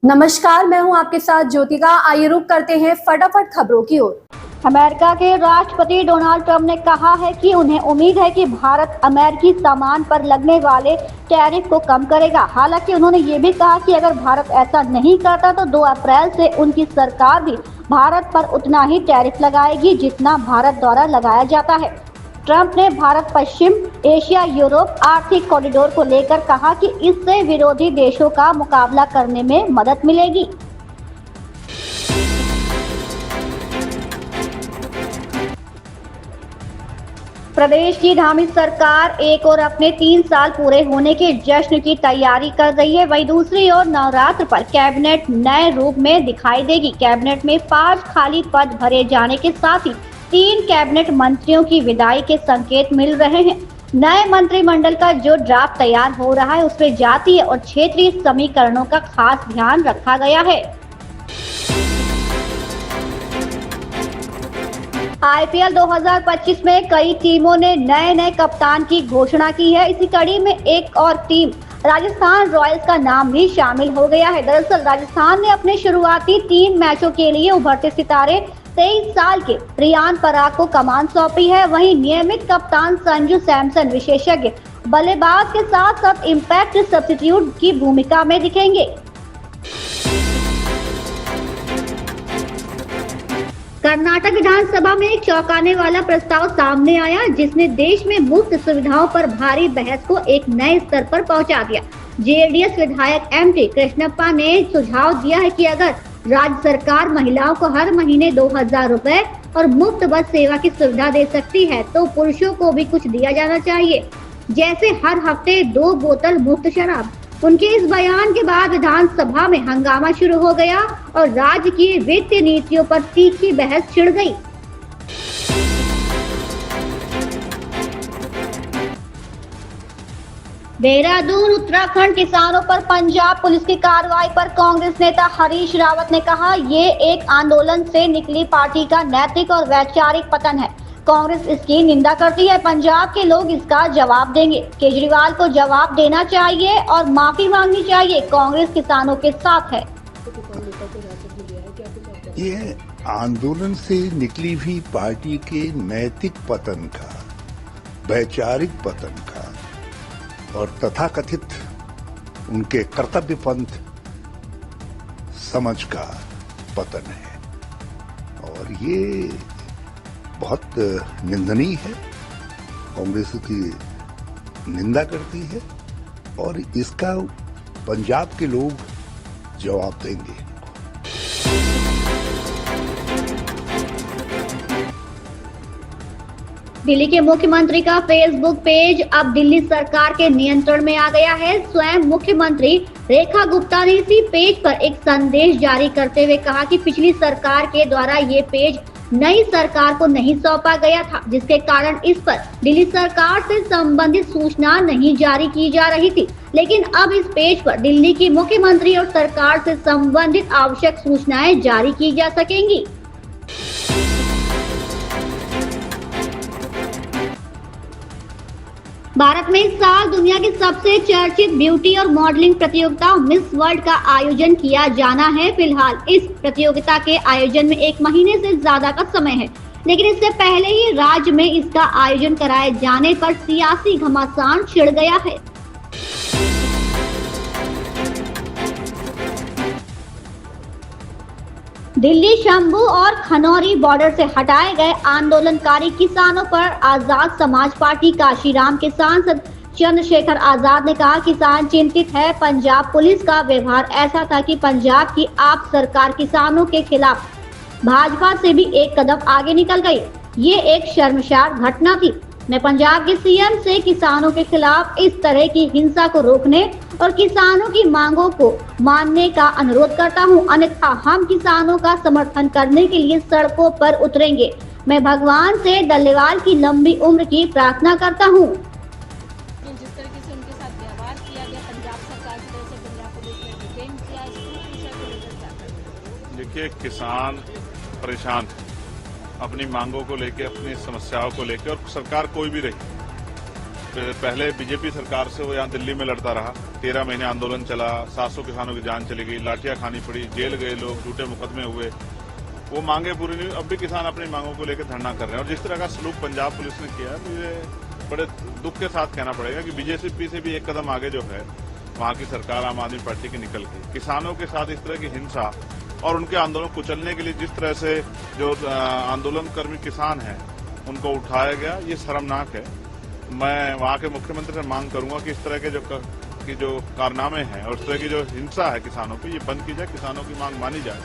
नमस्कार, मैं हूं आपके साथ ज्योतिका। आइए रुक करते हैं फटाफट खबरों की ओर। अमेरिका के राष्ट्रपति डोनाल्ड ट्रंप ने कहा है कि उन्हें उम्मीद है कि भारत अमेरिकी सामान पर लगने वाले टैरिफ को कम करेगा। हालांकि उन्होंने ये भी कहा कि अगर भारत ऐसा नहीं करता तो 2 अप्रैल से उनकी सरकार भी भारत पर उतना ही टैरिफ लगाएगी जितना भारत द्वारा लगाया जाता है। ट्रंप ने भारत पश्चिम एशिया यूरोप आर्थिक कॉरिडोर को लेकर कहा कि इससे विरोधी देशों का मुकाबला करने में मदद मिलेगी। प्रदेश की धामी सरकार एक और अपने 3 साल पूरे होने के जश्न की तैयारी कर रही है, वहीं दूसरी ओर नवरात्र पर कैबिनेट नए रूप में दिखाई देगी। कैबिनेट में 5 खाली पद भरे जाने के साथ ही 3 कैबिनेट मंत्रियों की विदाई के संकेत मिल रहे हैं। नए मंत्रिमंडल का जो ड्राफ्ट तैयार हो रहा है उसमें जातीय और क्षेत्रीय समीकरणों का खास ध्यान रखा गया है। आईपीएल 2025 में कई टीमों ने नए कप्तान की घोषणा की है। इसी कड़ी में एक और टीम राजस्थान रॉयल्स का नाम भी शामिल हो गया है। दरअसल राजस्थान ने अपने शुरुआती 3 मैचों के लिए उभरते सितारे 23 साल के रियान पराग को कमान सौंपी है। वहीं नियमित कप्तान संजू सैमसन विशेषज्ञ बल्लेबाज के साथ साथ इम्पैक्ट सब्स्टिट्यूट की भूमिका में दिखेंगे। कर्नाटक विधानसभा में एक चौंकाने वाला प्रस्ताव सामने आया जिसने देश में मुफ्त सुविधाओं पर भारी बहस को एक नए स्तर पर पहुंचा दिया। जेडीएस विधायक एमटी कृष्णप्पा ने सुझाव दिया है कि अगर राज्य सरकार महिलाओं को हर महीने 2000 रुपए और मुफ्त बस सेवा की सुविधा दे सकती है तो पुरुषों को भी कुछ दिया जाना चाहिए, जैसे हर हफ्ते 2 बोतल मुफ्त शराब। उनके इस बयान के बाद विधानसभा में हंगामा शुरू हो गया और राज्य की वित्तीय नीतियों पर तीखी बहस छिड़ गई। देहरादून उत्तराखंड किसानों पर पंजाब पुलिस की कार्रवाई पर कांग्रेस नेता हरीश रावत ने कहा, ये एक आंदोलन से निकली पार्टी का नैतिक और वैचारिक पतन है। कांग्रेस इसकी निंदा करती है। पंजाब के लोग इसका जवाब देंगे। केजरीवाल को जवाब देना चाहिए और माफी मांगनी चाहिए। कांग्रेस किसानों के साथ है। ये आंदोलन से निकली हुई पार्टी के नैतिक पतन का, वैचारिक पतन का और तथाकथित उनके कर्तव्य पंथ समझ का पतन है और ये बहुत निंदनीय है। कांग्रेस की निंदा करती है और इसका पंजाब के लोग जवाब देंगे। दिल्ली के मुख्यमंत्री का फेसबुक पेज अब दिल्ली सरकार के नियंत्रण में आ गया है। स्वयं मुख्यमंत्री रेखा गुप्ता ने इसी पेज पर एक संदेश जारी करते हुए कहा कि पिछली सरकार के द्वारा ये पेज नई सरकार को नहीं सौंपा गया था, जिसके कारण इस पर दिल्ली सरकार से संबंधित सूचना नहीं जारी की जा रही थी। लेकिन अब इस पेज पर दिल्ली की मुख्यमंत्री और सरकार से संबंधित आवश्यक सूचनाएं जारी की जा सकेंगी। भारत में इस साल दुनिया की सबसे चर्चित ब्यूटी और मॉडलिंग प्रतियोगिता मिस वर्ल्ड का आयोजन किया जाना है। फिलहाल इस प्रतियोगिता के आयोजन में 1 महीने से ज्यादा का समय है, लेकिन इससे पहले ही राज्य में इसका आयोजन कराए जाने पर सियासी घमासान छिड़ गया है। दिल्ली शंभू और खनौरी बॉर्डर से हटाए गए आंदोलनकारी किसानों पर आजाद समाज पार्टी काशीराम के सांसद चंद्रशेखर आजाद ने कहा, किसान चिंतित है। पंजाब पुलिस का व्यवहार ऐसा था कि पंजाब की आप सरकार किसानों के खिलाफ भाजपा से भी एक कदम आगे निकल गई। ये एक शर्मसार घटना थी। मैं पंजाब के सीएम से किसानों के खिलाफ इस तरह की हिंसा को रोकने और किसानों की मांगों को मानने का अनुरोध करता हूं, अन्यथा हम किसानों का समर्थन करने के लिए सड़कों पर उतरेंगे। मैं भगवान से डल्लेवाल की लंबी उम्र की प्रार्थना करता हूं। जिस तरीके से उनके साथ व्यवहार किया गया पंजाब सरकार की तरफ से, पंजाब पुलिस ने डिटेन किया, इस विषय को लेकर क्या करेंगे? देखिए, किसान परेशान है अपनी मांगों को लेकर, अपनी समस्याओं को लेकर, और सरकार कोई भी रही पहले बीजेपी सरकार से वो यहाँ दिल्ली में लड़ता रहा। 13 महीने आंदोलन चला, 700 किसानों की जान चली गई, लाठियां खानी पड़ी, जेल गए लोग, झूठे मुकदमे हुए। वो मांगे पूरी नहीं। अब भी किसान अपनी मांगों को लेकर धरना कर रहे हैं। और जिस तरह का सलूक पंजाब पुलिस ने किया, मुझे बड़े दुख के साथ कहना पड़ेगा कि बीजेपी से भी एक कदम आगे जो है वहां की सरकार आम आदमी पार्टी की निकल गई। किसानों के साथ इस तरह की हिंसा और उनके आंदोलन को कुचलने के लिए जिस तरह से जो आंदोलनकर्मी किसान हैं उनको उठाया गया, ये शर्मनाक है। मैं वहां के मुख्यमंत्री से मांग करूंगा कि इस तरह के जो कारनामे हैं और इस तरह की जो हिंसा है किसानों की, ये बंद की जाए, किसानों की मांग मानी जाए।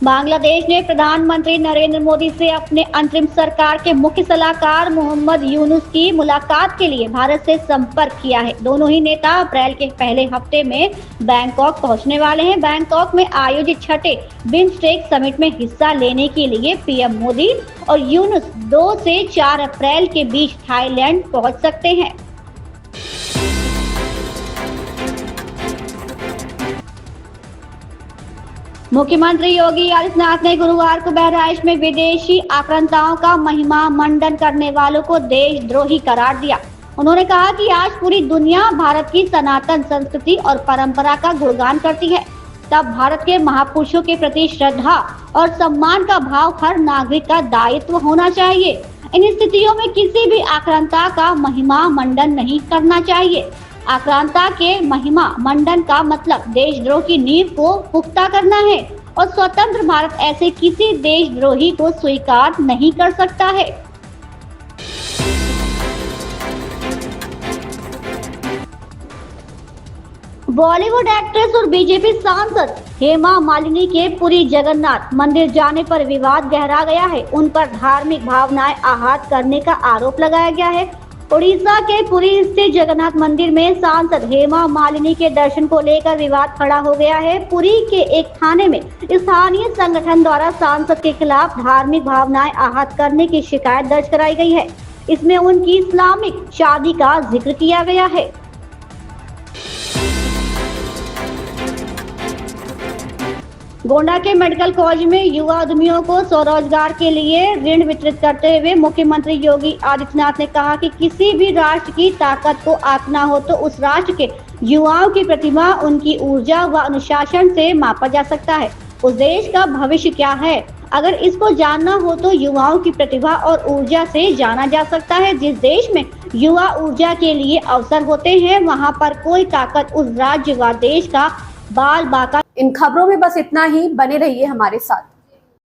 बांग्लादेश ने प्रधानमंत्री नरेंद्र मोदी से अपने अंतरिम सरकार के मुख्य सलाहकार मोहम्मद यूनुस की मुलाकात के लिए भारत से संपर्क किया है। दोनों ही नेता अप्रैल के पहले हफ्ते में बैंकॉक पहुंचने वाले हैं। बैंकॉक में आयोजित छठे बिम्स्टेक समिट में हिस्सा लेने के लिए पीएम मोदी और यूनुस 2 से 4 अप्रैल के बीच थाईलैंड पहुंच सकते हैं। मुख्यमंत्री योगी आदित्यनाथ ने गुरुवार को बहराइच में विदेशी आक्रांताओं का महिमा मंडन करने वालों को देशद्रोही करार दिया। उन्होंने कहा कि आज पूरी दुनिया भारत की सनातन संस्कृति और परंपरा का गुणगान करती है, तब भारत के महापुरुषों के प्रति श्रद्धा और सम्मान का भाव हर नागरिक का दायित्व होना चाहिए। इन स्थितियों में किसी भी आक्रांता का महिमा मंडन नहीं करना चाहिए। आक्रांता के महिमा मंडन का मतलब देशद्रोह की नींव को पुख्ता करना है और स्वतंत्र भारत ऐसे किसी देशद्रोही को स्वीकार नहीं कर सकता है। बॉलीवुड एक्ट्रेस और बीजेपी सांसद हेमा मालिनी के पुरी जगन्नाथ मंदिर जाने पर विवाद गहरा गया है। उन पर धार्मिक भावनाएं आहत करने का आरोप लगाया गया है। उड़ीसा के पुरी स्थित जगन्नाथ मंदिर में सांसद हेमा मालिनी के दर्शन को लेकर विवाद खड़ा हो गया है। पुरी के एक थाने में स्थानीय संगठन द्वारा सांसद के खिलाफ धार्मिक भावनाएं आहत करने की शिकायत दर्ज कराई गई है। इसमें उनकी इस्लामिक शादी का जिक्र किया गया है। गोंडा के मेडिकल कॉलेज में युवा उद्यमियों को स्वरोजगार के लिए ऋण वितरित करते हुए मुख्यमंत्री योगी आदित्यनाथ ने कहा कि किसी भी राष्ट्र की ताकत को आंकना हो तो उस राष्ट्र के युवाओं की प्रतिभा, उनकी ऊर्जा व अनुशासन से मापा जा सकता है। उस देश का भविष्य क्या है, अगर इसको जानना हो तो युवाओं की प्रतिभा और ऊर्जा से जाना जा सकता है। जिस देश में युवा ऊर्जा के लिए अवसर होते हैं, वहाँ पर कोई ताकत उस राज्य व देश का बाल बाका। इन खबरों में बस इतना ही। बने रहिए हमारे साथ।